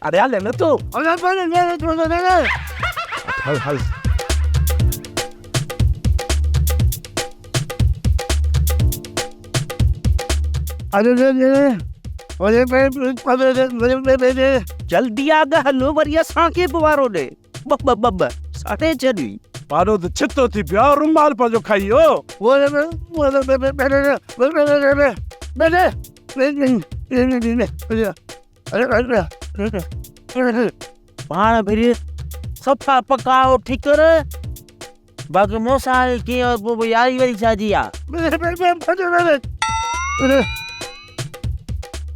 अरे ले लो तू हल हल जल्दी आ गा हलो वरिया सांके बुवारो दे बब बब साटे चली पारो तो छितो थी प्या रुमाल पर जो खाइयो वो पाण फिर सफा पकाओ ठीक कर बाकी मोसाल की और वो यारी वाली शादी आ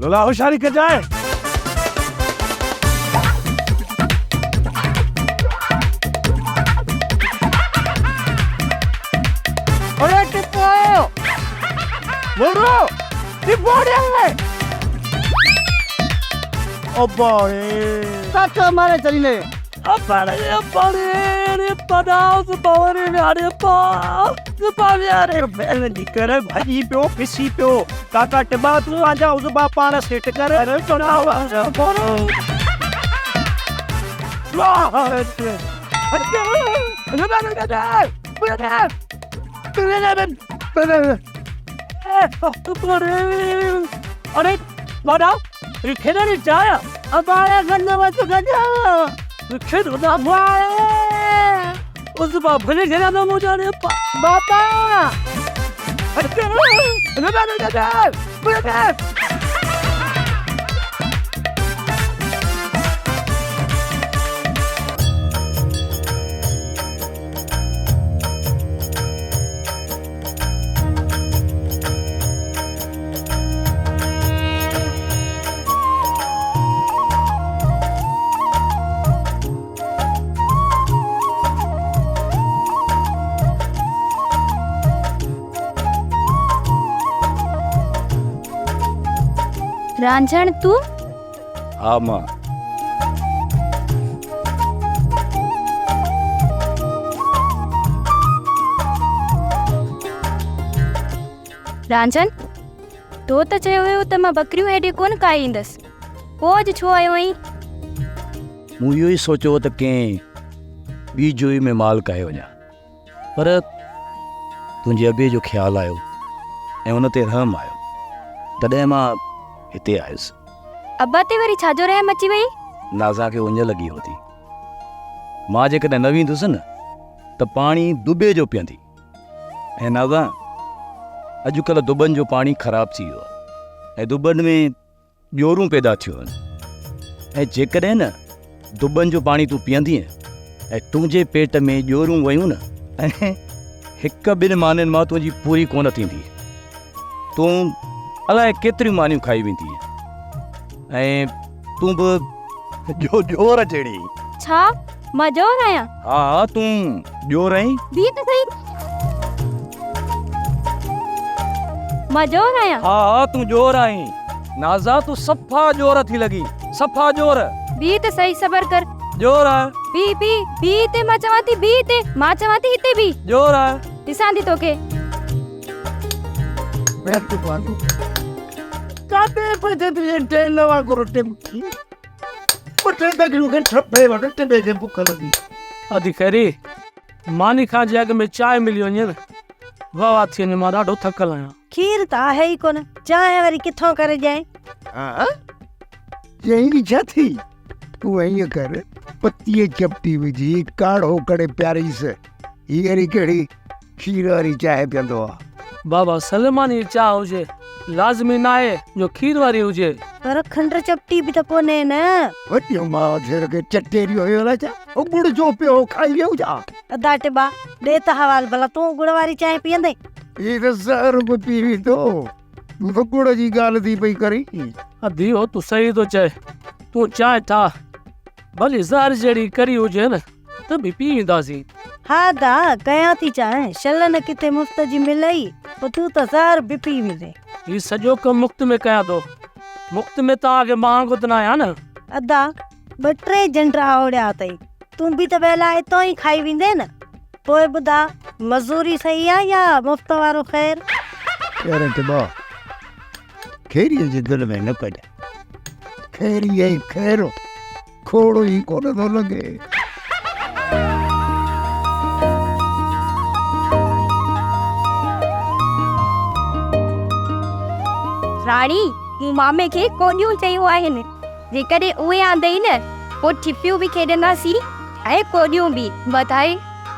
लोला होशियारी कर जाए अरे टिप्पो बोलो टिप्पो दे ओ बड़े काका मारे चली ले अरे पदास बावरे अरे पावे अरे बेल निकर भाजी पे किसी पे काका टिबा तू आ जा उस बा पाना सेट कर अरे सुनाओ बोलो अरे बताओ खेलने नहीं जाया अब आया गन्ना मत गन्ना खेल ना भाई उस बाप भले जरा ना मुझे रे बापा रांझण तू हाँ माँ रांझण तो त चयो हुयो त मां बकरियूं हेॾे कोन खाईंदसि पोइ अॼु छो आयो आहीं मूं इहो ई सोचियो त कंहिं ॿी जोई में माल काहे वञा पर तुंहिंजे अबे जो ख़्यालु आयो ऐं उन ते रहम आयो तॾहिं मां हिते आयुसि अब्बा ते वरी छाजो रहम अची वई नाज़ा खे उञ लॻी होती मां जेकॾहिं न वेंदुसि न त पाणी दुबे जो पीअंदी ऐं नाज़ा अॼुकल्ह दुबनि जो पाणी ख़राबु थी वियो आहे ऐं दुबनि में ॿियोरूं पैदा थियूं आहिनि ऐं जेकॾहिं न दुबनि जो पाणी तूं पीअंदीअ ऐं तुंहिंजे पेट में ॼोरूं वयूं न ऐं हिकु ॿिनि मानियुनि मां तुंहिंजी पूरी कोन थींदी तूं अलाए केतिरियूं मानियूं खाई वेंदी ऐं तूं बि जोर जहिड़ी छा मां जोर आहियां हा तूं जोर आहीं बी त सही मां जोर आहियां हा तूं जोर आहीं नाज़ा तूं सफ़ा जोर थी लॻी सफ़ा जोर बी त सही सबर कर जोर आहे बी ते मां चवां थी बी ते मां चवां थी हिते बी जोर आहे ॾिसां थी तोखे काटे पे ते टेल लवा करो टेम पटे तक लुके ठपे वटे टेबे के भूख लगी अधिकारी मानी खां जे अॻ में चांहि मिली वञे न वाह थी वञे मां ॾाढो थकल आहियां खीर त आहे ई कोन चांहि वरी किथों करे जाए हां यही छा थी तू ऐं कर पत्ती चपटी विझी काढ़ो करे प्यारी से हीअरी कहिड़ी खीर वारी चांहि पीअंदो आहे बाबा सलमानी चाह हुजे लाज़मी न आहे जो खीर वारी हुजे पर खंड चपटी बि त कोन्हे न वटियो मां जेर के चटेरी हुयो ला चा ओ गुड़ जो पियो खाई वियो जा अदा टिबा ॾे त हवाल भला तूं गुड़ वारी चांहि पीअंदे ये त ज़हर बि पीवी तो तूं त गुड़ जी ॻाल्हि थी पई करी अधीओ तूं सही थो चए तूं चांहि ठाह भली ज़हर जहिड़ी करी हुजे न त बि पी ईंदासीं हा दा कयां थी चांहि शल न किथे मुफ़्त जी मिलई पोइ तूं त ज़हर बि पी वेंदे ही सॼो कमु मुफ़्त में कयां थो मुफ़्त में तव्हांखे महांगो त न आहियां न अदा 2-3 झंडा ओड़िया अथई तूं बि त वेला हितां ई खाई वेंदे न पोइ ॿुधा मज़ूरी सही आहे या मुफ़्त वारो ख़ैर यार टिबा खैरीअ जे दिलि में न कढ खैरी ऐं खैरो खोड़ ही कोन थो लॻे। राणी मूं मामे खे कोॾियूं चयूं आहिनि, जेकॾहिं उहे आंदई न पोइ ठिपियूं बि खेॾंदासीं ऐं कोॾियूं बि। ॿुधाए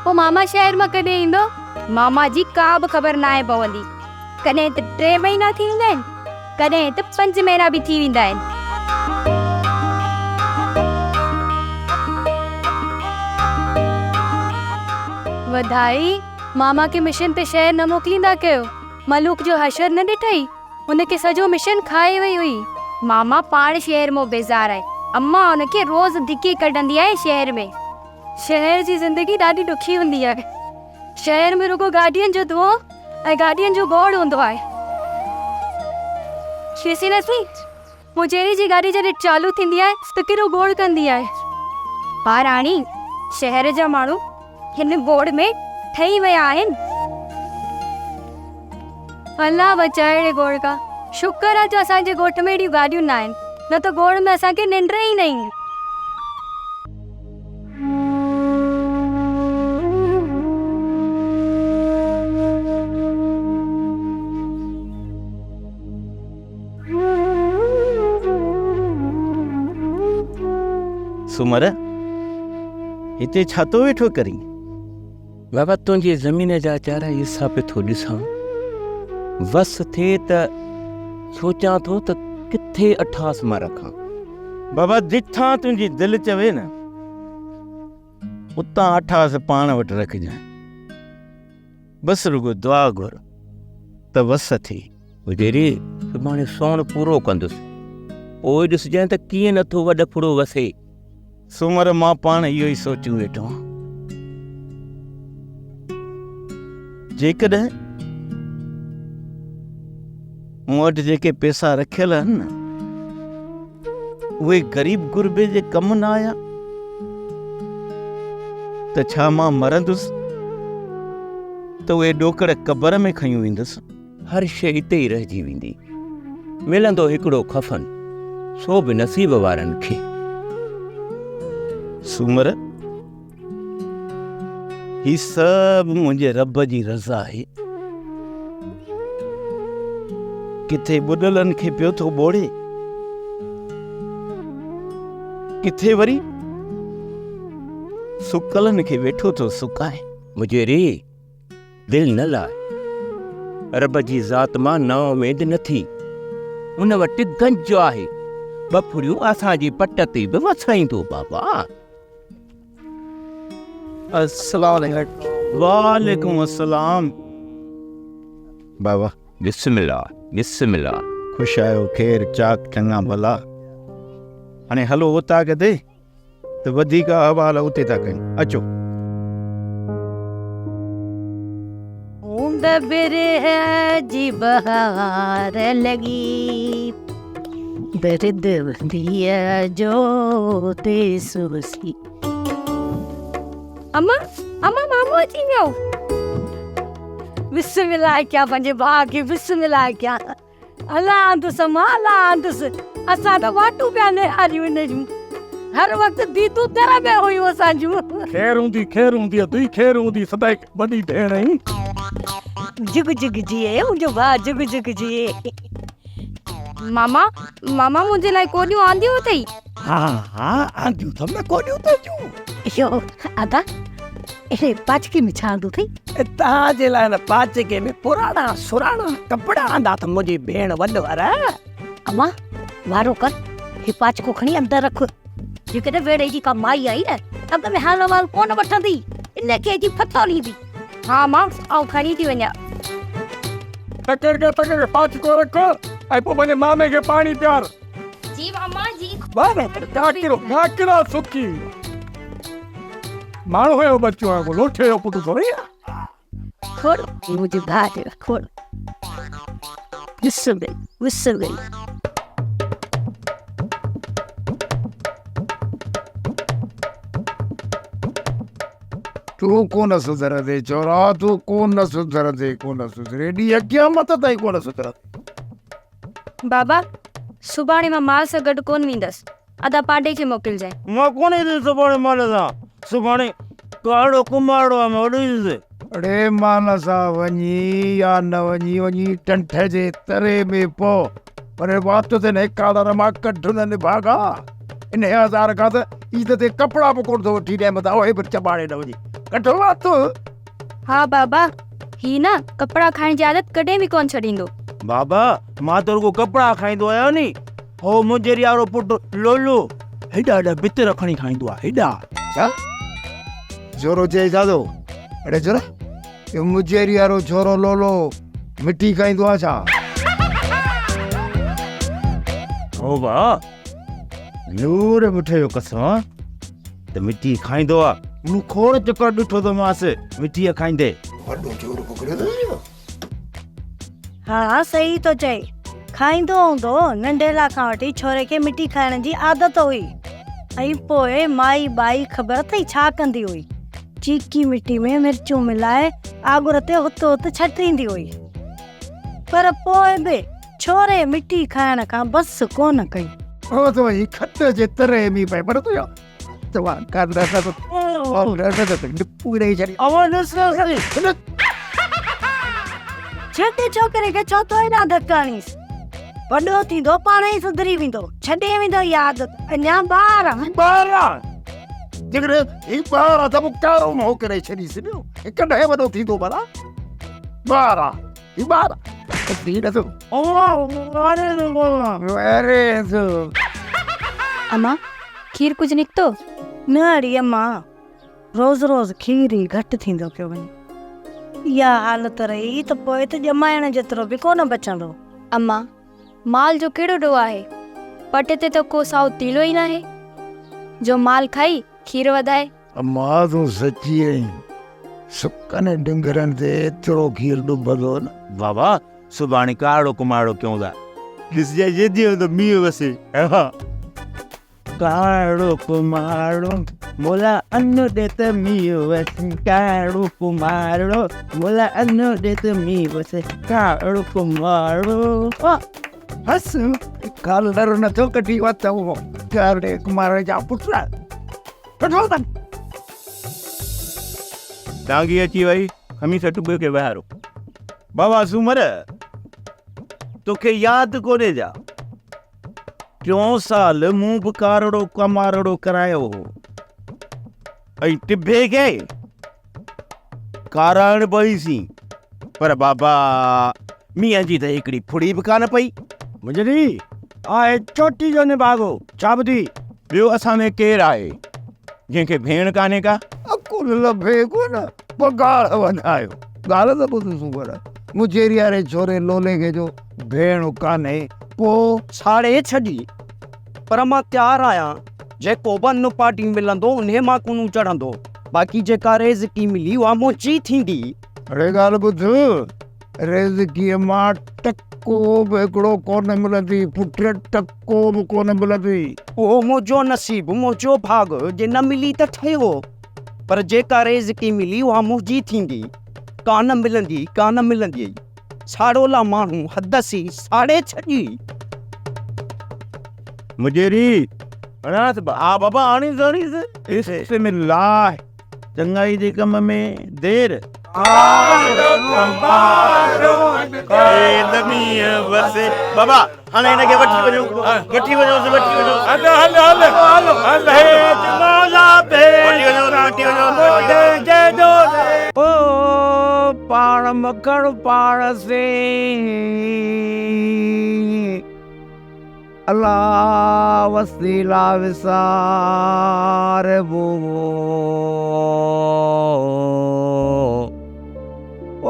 पोइ मामा शहर मां कॾहिं ईंदो? मामा जी का बि ख़बर न आहे पवंदी। कॾहिं त 3 महीना थी वेंदा आहिनि, कॾहिं त 5 महीना बि थी वेंदा आहिनि। वधाई मामा खे मिशन ते शहर न मोकिलींदा कयो। मलूक जो हशर न ॾिठई, हुनखे सॼो मिशन खाए वई हुई। मामा पाण शहर में बेज़ार आहे। अम्मा हुनखे रोज़ धिकी कढंदी आहे शहर में। शहर जी ज़िंदगी ॾाढी ॾुखी हूंदी आहे। शहर में रुगो गाॾियुनि जो धुओं ऐं गाॾियुनि जो गोड़ हूंदो आहे। खीसी नथी मुंहिंजी जी गाॾी जॾहिं चालू थींदी आहे त केॾो गोड़ कंदी आहे। हा राणी, शहर जा माण्हू हिन गोड़ में ठही विया आहिनि। अल्लाह बचाए रे गोड़ का। शुक्र आहे जो असांजे ॻोठ में एॾियूं गाॾियूं न आहिनि, न त गोड़ में असांखे निंड ई न ईंदी। सुमर हिते छा थो वेठो करी? बाबा तुंहिंजी ज़मीन जा 4 हिसा पे थो ॾिसां। वस थिए त सोचां थो त किथे 28 मां रखां। बाबा जिथां तुंहिंजी दिलि चवे न उतां 28 पाण वटि रखजांइ। बसि रुगो दुआ घुर त वस थी। हुजेरी सुभाणे सोण पूरो कंदुसि, पोइ ॾिसजांइ त कीअं नथो वॾ फुड़ो वसे। सुमर मां पाण इहो ई सोचियो वेठो आहियां। जेकॾहिं मूं वटि जेके पैसा रखियल आहिनि न उहे ग़रीब गुरबे जे कम न आया त छा मां मरंदुसि त उहे ॾोकड़ क़बर में खयूं वेंदुसि? हर शइ हिते ई रहिजी वेंदी। मिलंदो हिकिड़ो खफ़न, सो बि नसीब वारनि खे। सुमर ही सभु मुंहिंजे रब जी रज़ा आहे। किथे ॿुॾलनि खे पियो थो ॿोड़े, किथे वरी सुकलनि खे वेठो थो सुकाए। मुंहिंजे दिल न लाइ, रब जी ज़ात मां ना उमेद न थी। उन वटि गंज आहे, 2 फुड़ियूं असांजी पट ते बि वसाईंदो। बाबा वालेकुम अस्सलाम। बाबा बिस्मिल्लाह बिस्मिल्लाह। ख़ुशि आहियो? ख़ैर चाक चङा भला। हाणे हलो उतां कदे त वधीक हवाला उते था कयूं। अचो। ऊंद बिरह जी बहार लगी, दर्द दिया जो ते सुसी। अम्मा अम्मा मामो अची वियो। बिस्मिल्लाह क्या पंहिंजे भाउ खे बिस्मिल्लाह क्या। अलाह आंदुसि अम्मा, अलाह आंदुसि। असां त वाटूं पिया निहारियूं हिन जूं। हर वक़्तु दीदू दर में हुयूं असांजूं। खैर हूंदी अथई, खैर हूंदी सदाई वॾी भेण आई। जुग जुग जिए मुंहिंजो भाउ, जुग जुग जिए। मामा मामा मुंहिंजे लाइ कोॾियूं आंदियूं अथई। हा आंदियूं त मैं कोॾियूं त जूं। यो आदा इहे पाचके में छा आंदो अथई? तव्हांजे लाइ न पाचके में पुराणा सुराणा कपिड़ा आंदा त मुंहिंजी भेण वॾो वारा। अम्मा वारो कर, हे पाचको खणी अंदर रख। जेकॾहिं वेड़े जी का माई आई न अॻ में हाल वाल कोन वठंदी, इनखे जी फथोली दी। हा मां आउं खणी थी वञा। तकेर पाचको रख ऐं पोइ पंहिंजे मामे खे पाणी पियार। जी मामा जी। ढाकिरा सुकी माण्हू हुयो बच्चो आहे, लोठे जो पुटु थोड़ी आहे। खोड़ मुझे भाग खोड़ विसर गई। तू कोन सुधरंदे चोरा, तू कोन सुधरंदे, कोन सुधरे। ॾींहं क़यामत ताईं कोन सुधरंदे। बाबा सुभाणे मां माल सां गॾु कोन वेंदसि। अदा पाडे खे मोकिलिजांइ। मां कोन ईंदुसि सुभाणे महिल सां। सुभाणे काड़ो कुमाड़ो आहे, मां वॾो ईंदुसि। अड़े मान सां वञी या न वञी, वञी टंठ जे तरे में पो, पर वात ते न काड़ा मां कढुननि भागा। इन हज़ार खां त ईद ते कपिड़ा बि कोन थो वठी ॾियां, मथां उहे बि चबाड़े न वञी कढो वात। हा बाबा, ही न कपिड़ा खाइण जी आदत कॾहिं बि कोन छॾींदो। बाबा मां त रुगो कपिड़ा खाईंदो आहियां नी। हो मुंहिंजे यारो पुटु लोलो हेॾा हेॾा बितर खणी खाईंदो आहे, हेॾा। छा जोरो चई दादो? अड़े जोरा ये मुजेरी वारो छोरो लोलो मिट्टी खाईंदो आहे छा? हो भाउ, नूर मिठे जो कसम त मिट्टी खाईंदो आहे। मूं खोड़ चकर ॾिठो त मांसि मिट्टीअ खाईंदे। वॾो चोर पकड़ियो अथई। हाँ सही तो चए, खाईंदो हूंदो। नंढेला खां वठी छोरे खे मिटी खाइण जी आदत हुई। ऐं पोइ माई बाई ख़बर अथई छा कंदी हुई? चीकी मिट्टी में मिर्चूं मिलाए आगुर ते हुत हुत छटींदी हुई। पर पोइ बि छोरे मिट्टी खाइण खां बस कोन कई। ओ तो ही खट जे तरे में पे पर तो या तो कर रहा तो और रहा तो पूरे ही चली आवाज न छोटे छोकरे खे छो तो एॾा धकाणीस? वॾो थींदो पाण ई सुधरी वेंदो, छॾे वेंदो इहा आदत। अञा ॿार आहे। बारा जिगरे ही बारा तब कारो मो करे छड़ी सियो कॾहिं वॾो थींदो भला? बारा ही बारा तीन तो अरे तो अम्मा, खीर कुछ निकतो? न अड़ी अम्मा, रोज़ रोज़ खीर ई घटि थींदो पियो वञे। इहा हालत रही त पोइ त ॼमाइण जेतिरो बि कोन बचंदो। अम्मा, माल जो कहिड़ो ॾोह आहे? पटे ते त को साओ तीलो ई न आहे जो माल खाई खीर वधाए। अम्मा तू सच्ची है, सुकने डंगरन ते एतिरो खीर डुबंदो न। बाबा सुभाणे काड़ो कुमाड़ो क्यों था? ॾिसजे जेदी त मींहुं वसे। काड़ो कुमाड़ो मोला अन्न दे त मींहुं वसे। काड़ो कुमाड़ो मोला अन्न दे त मींहुं वसे। काड़ो कुमाड़ो हस कलर न तो कटी वत वो काड़े कुमार जा पुटरा कठो तन डांगी अची वई हमेशा टुबे के ॿाहिरो। बाबा सुमर तोखे यादि कोन्हे जा 4 साल मूं बि काड़ो कुमाड़ो करायो हो ऐं टिभे खे काराइण पईसीं। पर बाबा मींहं जी त हिकिड़ी फुड़ी बि कान पई। मुंहिंजी आहे चोटी जो निभागो छा ॿुधी? ॿियो असां में केरु आहे जंहिंखे भेण कान्हे का? अकुल लभे कोन पगार वधायो गाल त ॿुध सुबर मुजेरी वारे छोरे लोले खे जो भेण कान्हे पो साड़े छॾी, पर मां तयारु आहियां। जेको वन पार्टी मिलंदो उन मां कुनू चढ़ंदो। बाक़ी जेका रेज़की मिली उहा मुंहिंजी थींदी। अरे ॻाल्हि ॿुध, रेज़कीअ मां टको बि हिकिड़ो कोन मिलंदी, पुट टको बि कोन मिलंदी। उहो मुंहिंजो नसीब, मुंहिंजो भाग जे न मिली त ठहियो। पर जेका रेज़की मिली उहा मुंहिंजी थींदी। कान मिलंदी साड़ोला माण्हू हदसी साड़े छॾी। मुजेरी अनाथ हा बाबा आणी ज़रूरी इस्मिल्लाह चंगाई जे कम में देर बाबा हाणे हिनखे वठी वञो ओ पाण मखण पाण से अल्लाह वसीला विसार वो ओ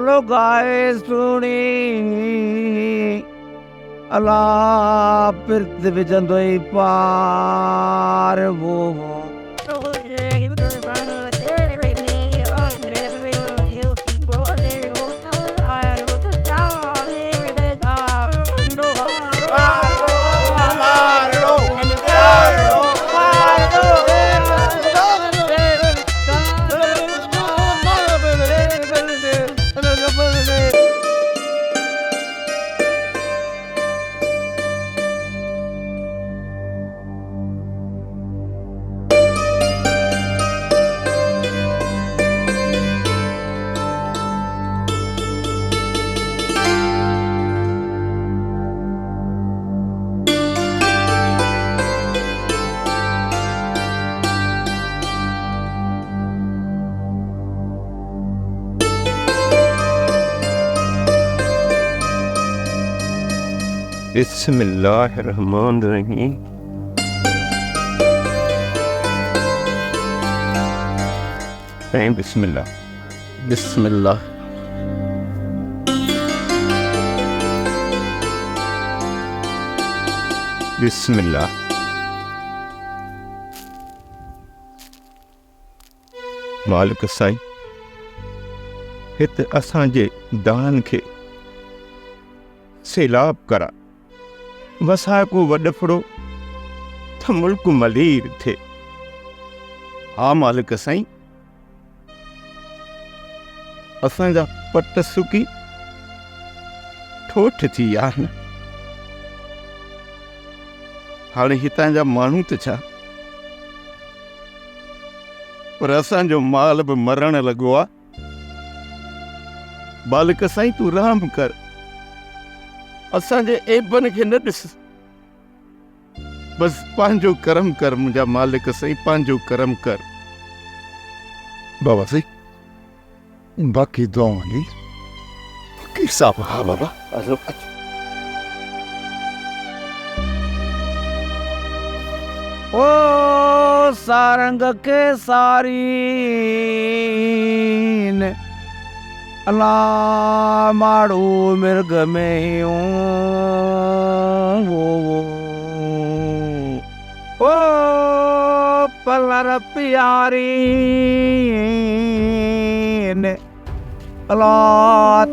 लो गाए सुनी अल्लाह पिरत विझंदो ई पार वो बिस्मिल्लाहिर्रहमानिर्रहीम। बिस्मिल्लाह बिस्मिल्लाह। बिस्मिल्लाह। मालिक साईं, हिते असांजे दाननि खे सैलाब करा, वसाए को वॾफड़ो त मुल्क मलीर थिए। हा मालिक साईं, असांजा पट सुकी ठोठ थी विया आहिनि। हाणे हितां जा माण्हू त छा, पर असांजो माल बि मरण लॻो आहे। मालिक साईं तूं रहम कर, असांजे ऐबनि खे न ॾिस, बस पंहिंजो करम कर मुंहिंजा मालिक साईं, पंहिंजो करम कर। बाबा साईं, बाक़ी दुआऊं हली फ़क़ीर साहब। हा बाबा, अचो। ओ सारंग के सारीन अला माड़ू मिर्ग में ओ पलर प्यारी अला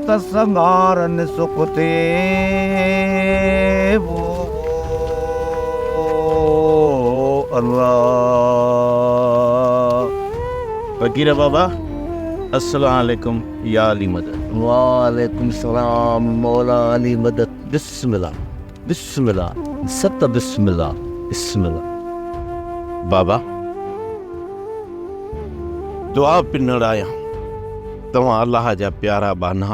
तसंगारन सुखते वो अल्लाह। फ़क़ीर बाबा, अस्सलाम वालेकुम या अली मदद। वालेकुम सलाम मौला अली मदद। बिस्मिल्लाह बिस्मिल्लाह सत बिस्मिल्लाह बिस्मिल्लाह। बाबा दुआ पिनड़ आया, तव्हां अल्लाह जा प्यारा बाना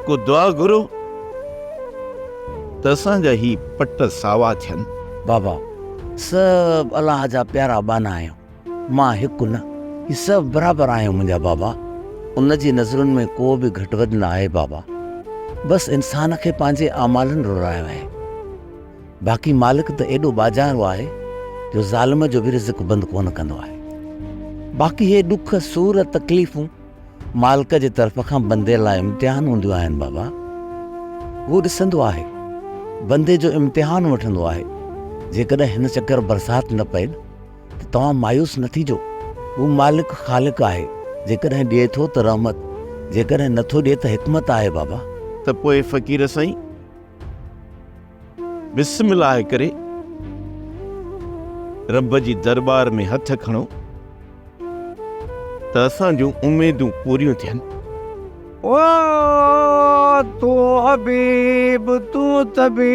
को दुआ घुरो त असांजा ही पट सावा थियनि। बाबा सब अल्लाह जा प्यारा बाना आहियूं, मां हिकु न, ही सभु बराबरि आहियूं मुंहिंजा बाबा। उन जी नज़रुनि में को बि घटि वधि न आहे बाबा। बसि इंसान खे पंहिंजे अमालनि रुरायो आहे। बाक़ी मालिक त एॾो बाज़ारो आहे जो ज़ालिम जो बि रिज़्क़ बंदि कोन कंदो आहे। बाक़ी हे ॾुख सूर तकलीफ़ूं मालिक जे तरफ़ खां बंदे लाइ इम्तिहान हूंदियूं आहिनि बाबा। उहो ॾिसंदो आहे, बंदे जो इम्तिहान वठंदो आहे। जेकॾहिं हिन चकर बरसाति न पए त तव्हां मायूस न थीजो। हू मालिक ख़ालिक आहे, जेकॾहिं ॾिए थो त रहमत, जेकॾहिं नथो ॾिए त हिकमत आहे बाबा। त पोइ फ़क़ीर साईं बिस्मिल्लाह करे रब जी दरबार में हथ खणो त असां जूं उमेदूं पूरियूं थियनि। ओ तू हबीब तू तबीब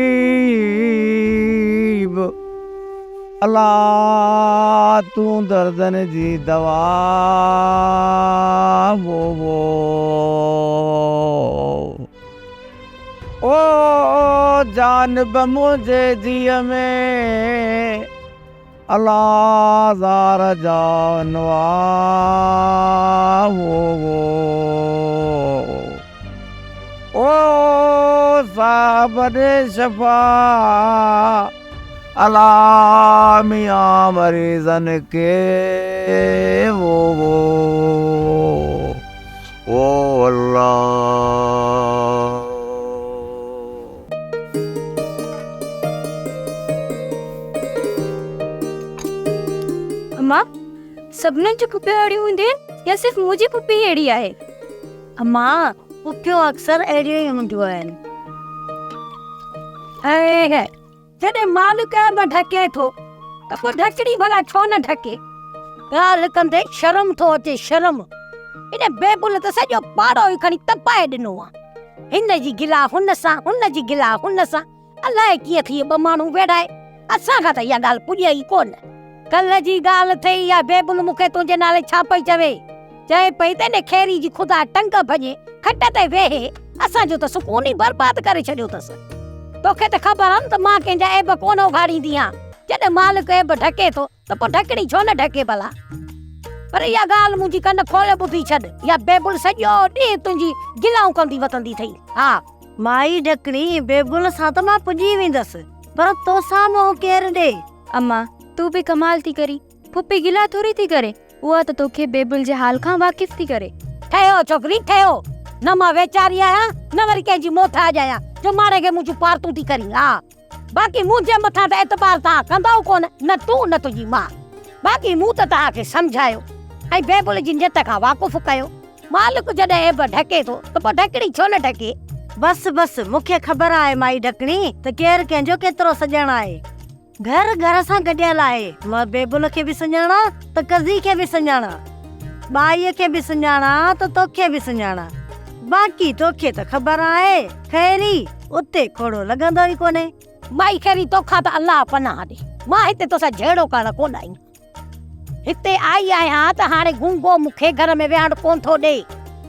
अल्लाह तू दर्दन जी दवा वो ओ जानब मुझे दिया में अल्लाह ज़ार जानवा वो ओ साहब शफा अल्लाह मियाँ मरीजन के वो अल्लाह। अम्मा सभिनी जी पुफियूं अहिड़ियूं हूंदियूं आहिनि या सिर्फ़ु मुंहिंजी पुफी अहिड़ी आहे? अम्मा पुफियूं अक्सर अहिड़ियूं ई हूंदियूं आहिनि। जॾहिं मालिक बि ढके थो त पोइ ढकड़ी भला छो न ढके? ॻाल्हि कंदे शर्म थो अचे, शर्म। इन बेबुल त सॼो पाड़ो ई खणी तपाए ॾिनो आहे। हिन जी गिला हुन सां, हुन जी गिला हुन सां, अलाए कीअं थी ॿ माण्हू वेठाए। असांखां त इहा ॻाल्हि पुॼे ई कोन। कल्ह जी ॻाल्हि थई, या बेबुल मूंखे तुंहिंजे नाले छा पई चवे? चए पई त इन खेरी जी ख़ुदा टंग भॼे, खट ते वेहे, असांजो त सुकून ई बर्बाद करे छॾियो अथसि। तोखे त ख़बर आहे न त मां कंहिंजा ऐब कोन उघाड़ींदी आहियां। जॾहिं मालिक ऐब ढके थो त पोइ ढकड़ी छो न ढके भला? पर इहा ॻाल्हि मुंहिंजी कन खोले ॿुधी छॾ, या बेबुल सॼो ॾींहुं तुंहिंजी गिलाऊं कंदी वतंदी थई। हा माई ढकणी बेबुल सां त मां पुॼी वेंदसि, पर तोसां मोह केरु ॾे। अम्मा तू भी कमाल थी करी, पुप्पी गिला थोड़ी थी करे, उहा त तोखे बेबुल जे हाल खां वाकिफ थी करे। ठहियो छोकिरी ठहियो, न मां वेचारी आहियां न वरी कंहिंजी मोथाज आहियां जो मारे खे मुंहिंजूं पारतूं थी करी। हा बाक़ी मुंहिंजे मथां त एतबार तव्हां कंदव कोन, न तूं न तुंहिंजी मां। बाक़ी मूं त तव्हांखे सम्झायो ऐं बेबुल जी नियत खां वाक़ुफ़ कयो। मालिक जॾहिं एब ढके थो त पोइ ढकणी छो न ढके। बस बस मूंखे ख़बर आहे माई ढकणी त केरु कंहिंजो केतिरो सॼण आहे। घर घर सां गॾियल आहे। मां बेबुल खे बि सुञाणा त कज़ी खे बि सुञाणा, बाईअ खे बि सुञाणा त तोखे बि सुञाणा। बाक़ी तोखे त ख़बर आहे खैरी उते खोड़ो लॻंदो ई कोन्हे। माई खैरी तोखां त अलाह पनाह ॾे, मां हिते तोसां जहिड़ो करण कोन आई। हिते आई आहियां त हाणे गुंगो मूंखे घर में विहण कोन थो ॾे,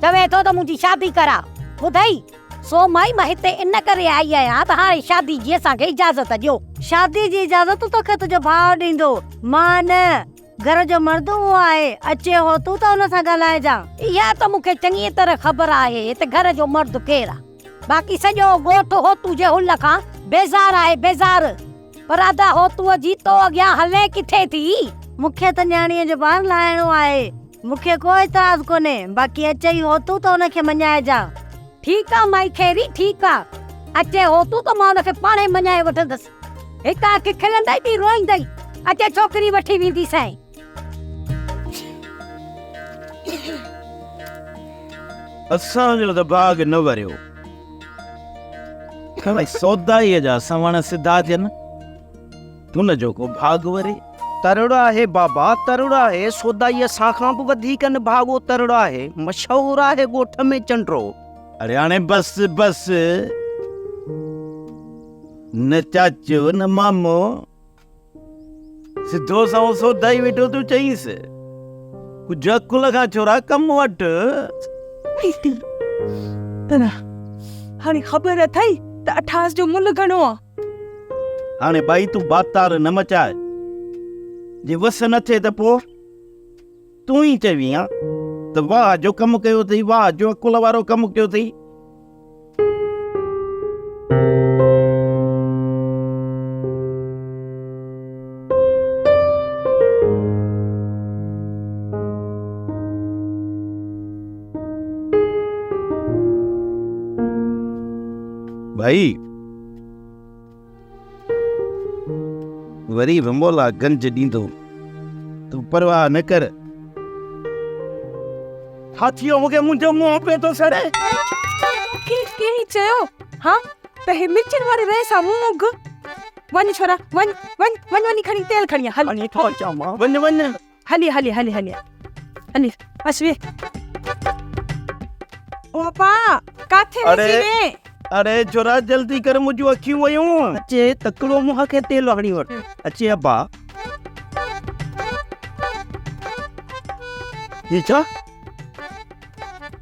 चवे थो त मुंहिंजी शादी करा। ॿुधई सो माई मां हिते इन करे आई आहियां त हाणे शादी जी असांखे इजाज़त ॾियो। शादी जी इजाज़त तोखे तुंहिंजो भाउ ॾींदो, मां न। घर जो मर्द उहो आहे, अचे हो तूं त हुन सां ॻाल्हाइजां। इहा त मूंखे चङी तरह ख़बर आहे त घर जो मर्द केरु आहे। बाक़ी सॼो ॻोठ होतू जे हुल खां बेज़ार आहे, बेज़ार। पर अदा होतूअ जी तो अॻियां हले किथे थी। मूंखे त न्याणीअ जो बार लाहिणो आहे, मूंखे कोई इतराज़ कोन्हे। बाक़ी अचे ई होतू त हुनखे मञाइजां। ठीकु आहे माई खैरी, ठीकु आहे, अचे होतू त मां हुनखे पाणे मञाए वठंदसि। हिकु अखि खिलंदई ॿी रोईंदई, अचे छोकिरी वठी वेंदीसांइ। असांजो त बाग न वरियो, सौदाईअ जा सवण सिधा थियनि, तुन जो को भाग वरे। तरुड़ आहे बाबा, तरुड़ आहे। सौदाई असां खां बि वधीक भाॻो तरुड़ आहे। मशहूरु आहे ॻोठ में चंड्रो। अरे हाणे बस बस, न चाचो न मामो, सिधो सौ सौदाई वेठो तूं चईसि। कुझु अकुल खां छोरा कम वट। हाणे ख़बर अथई त 28 जो मुल्ह घणो आहे। हाणे भाई तूं बातार न मचाए, जे वस न थिए त पोइ तूं ई चवी आ त वाह जो कमु कयो अथई, वाह जो अकुल वारो कमु कयो अथई। भाई वरी विमोला गंज ॾींदो, तूं परवाह न कर। हाथीअ मूंखे मुंहिंजो मुंहुं पियो थो सड़े। केही चयो हाँ त हे मिर्चनि वारे रह सां मुंहुं वञ छोरा, वञ वञ वञ वञी खणी तेल खणी हल। वञ वञ हली हली हली हली हली बस वे। ओ पा काथे अरे अरे छोरा जल्दी कर, मुंहिंजूं अखियूं वयूं। अचे तकिड़ो मुंहं खे तेल हणी वठ। अचे अब्बा। ही छा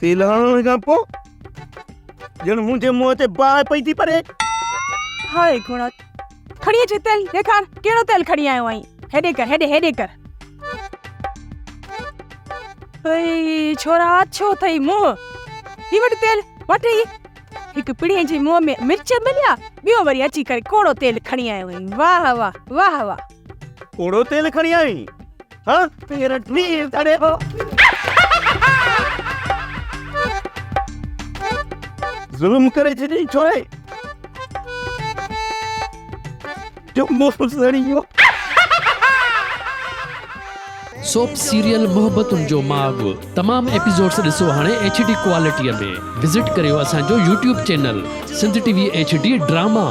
तेल हणण खां पोइ ॼण मुंहिंजे मुंहं ते बाहि पई थी परे। हाय गुणा, खणी अचे तेल, ॾेखार कहिड़ो तेल खणी आयो आहीं। हेॾे कर, हेॾे हेॾे कर। भई छोरा अछो अथई मुंहुं, ही वटि तेल वठ। ही हिकु पिड़ीअ जे मुंहं में मिर्च मिलिया, ॿियो वरी अची करे कोड़ो तेल खणी आयो आहीं। वाह वाह वाह वाह। कोड़ो तेल खणी आई? हाँ पेर टीर तड़े हो। जुल्म करे छॾी छोरे, जो मुंहुं सड़ी वियो। सोप सीरियल मोहब्बतुनि जो माॻु तमाम एपिसोड्स ॾिसो हाणे HD क्वालिटीअ में। विज़िट करियो असांजो YouTube channel Sindh TV HD drama.